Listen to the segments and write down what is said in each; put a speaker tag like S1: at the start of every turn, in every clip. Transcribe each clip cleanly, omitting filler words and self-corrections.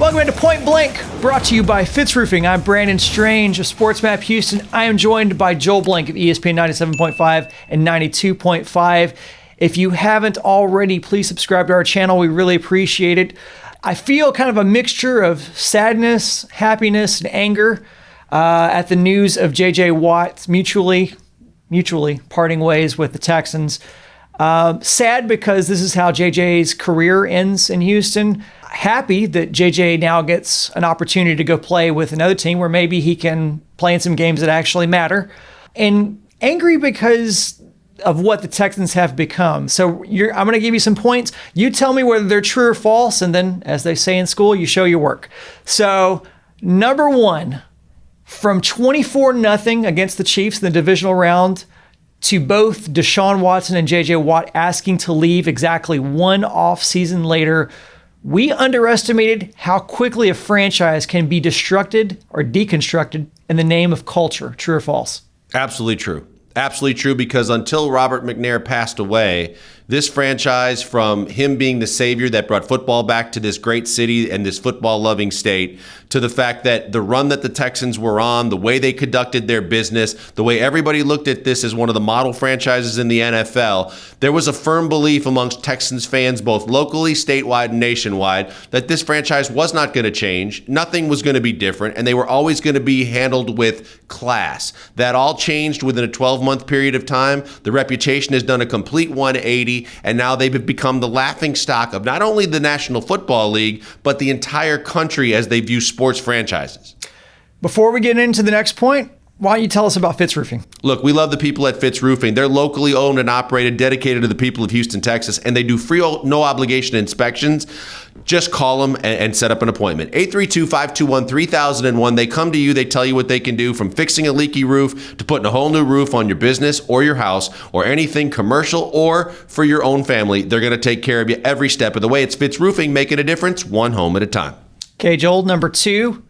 S1: Welcome into Point Blank, brought to you by Fitz Roofing. I'm Brandon Strange of SportsMap Houston. I am joined by Joel Blank of ESPN 97.5 and 92.5. If you haven't already, please subscribe to our channel. We really appreciate it. I feel kind of a mixture of sadness, happiness, and anger at the news of J.J. Watt mutually parting ways with the Texans. Sad because this is how JJ's career ends in Houston. Happy that JJ now gets an opportunity to go play with another team where maybe he can play in some games that actually matter. And angry because of what the Texans have become. So I'm going to give you some points. You tell me whether they're true or false, and then, as they say in school, you show your work. So, number one, from 24-0 against the Chiefs in the divisional round to both Deshaun Watson and J.J. Watt asking to leave exactly one offseason later, we underestimated how quickly a franchise can be destructed or deconstructed in the name of culture. True or false?
S2: Absolutely true. Absolutely true, because until Robert McNair passed away, this franchise, from him being the savior that brought football back to this great city and this football-loving state, to the fact that the run that the Texans were on, the way they conducted their business, the way everybody looked at this as one of the model franchises in the NFL, there was a firm belief amongst Texans fans, both locally, statewide, and nationwide, that this franchise was not going to change. Nothing was going to be different, and they were always going to be handled with class. That all changed within a 12-month period of time. The reputation has done a complete 180. And now they've become the laughingstock of not only the National Football League, but the entire country as they view sports franchises.
S1: Before we get into the next point, why don't you tell us about Fitz Roofing?
S2: Look, we love the people at Fitz Roofing. They're locally owned and operated, dedicated to the people of Houston, Texas, and they do free, no obligation inspections. Just call them and set up an appointment. 832-521-3001. They come to you. They tell you what they can do, from fixing a leaky roof to putting a whole new roof on your business or your house or anything commercial or for your own family. They're going to take care of you every step of the way. It's Fitz Roofing, making a difference one home at a time.
S1: Okay, Joel, number two.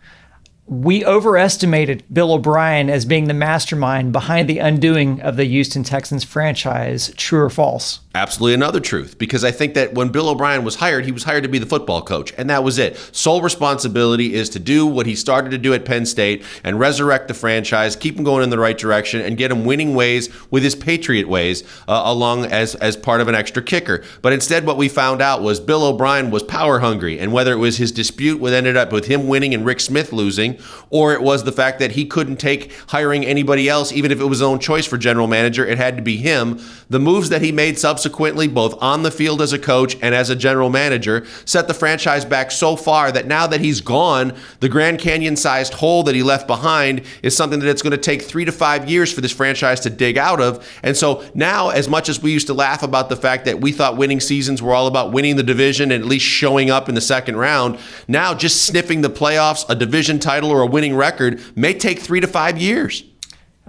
S1: We overestimated Bill O'Brien as being the mastermind behind the undoing of the Houston Texans franchise. True or false?
S2: Absolutely another truth, because I think that when Bill O'Brien was hired, he was hired to be the football coach, and that was it. Sole responsibility is to do what he started to do at Penn State and resurrect the franchise, keep him going in the right direction, and get him winning ways with his Patriot ways along as part of an extra kicker. But instead, what we found out was Bill O'Brien was power hungry, and whether it was his dispute that ended up with him winning and Rick Smith losing, or it was the fact that he couldn't take hiring anybody else, even if it was his own choice for general manager, it had to be him. The moves that he made subsequently, both on the field as a coach and as a general manager, set the franchise back so far that now that he's gone, the Grand Canyon-sized hole that he left behind is something that it's going to take 3 to 5 years for this franchise to dig out of. And so now, as much as we used to laugh about the fact that we thought winning seasons were all about winning the division and at least showing up in the second round, now just sniffing the playoffs, a division title, or a winning record may take 3 to 5 years.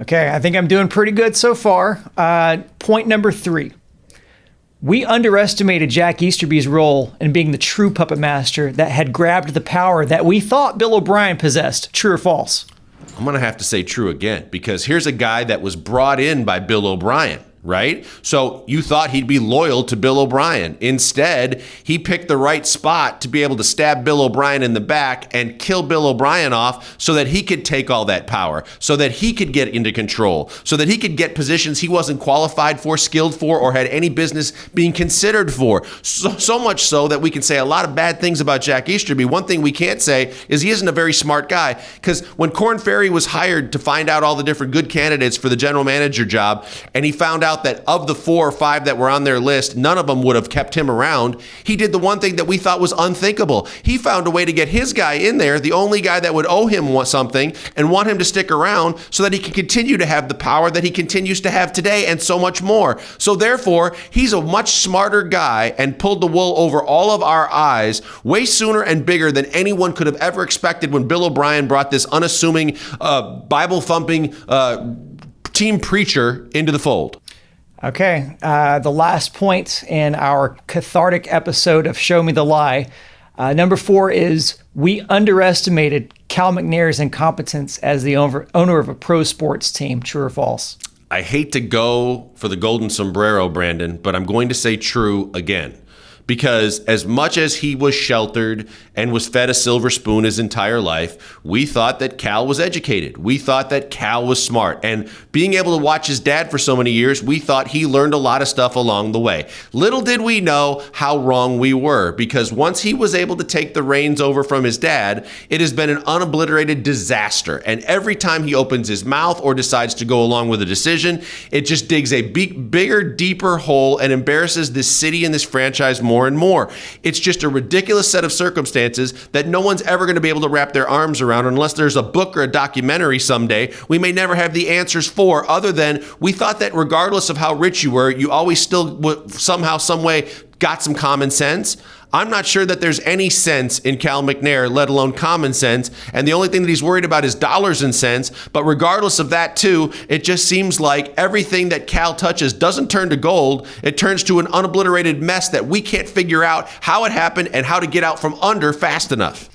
S1: Okay, I think I'm doing pretty good so far. Point number three. We underestimated Jack Easterby's role in being the true puppet master that had grabbed the power that we thought Bill O'Brien possessed. True or false?
S2: I'm going to have to say true again, because here's a guy that was brought in by Bill O'Brien. Right? So you thought he'd be loyal to Bill O'Brien. Instead, he picked the right spot to be able to stab Bill O'Brien in the back and kill Bill O'Brien off so that he could take all that power, so that he could get into control, so that he could get positions he wasn't qualified for, skilled for, or had any business being considered for. So much so that we can say a lot of bad things about Jack Easterby. One thing we can't say is he isn't a very smart guy, because when Korn Ferry was hired to find out all the different good candidates for the general manager job, and he found out that of the 4 or 5 that were on their list, none of them would have kept him around. He did the one thing that we thought was unthinkable. He found a way to get his guy in there, the only guy that would owe him something and want him to stick around so that he can continue to have the power that he continues to have today and so much more. So therefore, he's a much smarter guy and pulled the wool over all of our eyes way sooner and bigger than anyone could have ever expected when Bill O'Brien brought this unassuming, Bible-thumping team preacher into the fold.
S1: Okay, the last point in our cathartic episode of Show Me the Lie. Number 4 is we underestimated Cal McNair's incompetence as the owner of a pro sports team. True or false?
S2: I hate to go for the golden sombrero, Brandon, but I'm going to say true again. because as much as he was sheltered and was fed a silver spoon his entire life, we thought that Cal was educated. We thought that Cal was smart. And being able to watch his dad for so many years, we thought he learned a lot of stuff along the way. Little did we know how wrong we were, because once he was able to take the reins over from his dad, it has been an unobliterated disaster. And every time he opens his mouth or decides to go along with a decision, it just digs a bigger, deeper hole and embarrasses this city and this franchise more and more. It's just a ridiculous set of circumstances that no one's ever going to be able to wrap their arms around unless there's a book or a documentary someday we may never have the answers for, other than we thought that regardless of how rich you were, you always still somehow, some way got some common sense. I'm not sure that there's any sense in Cal McNair, let alone common sense. And the only thing that he's worried about is dollars and cents. But regardless of that, too, it just seems like everything that Cal touches doesn't turn to gold. It turns to an unobliterated mess that we can't figure out how it happened and how to get out from under fast enough.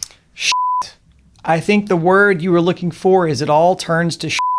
S1: I think the word you were looking for is it all turns to shit.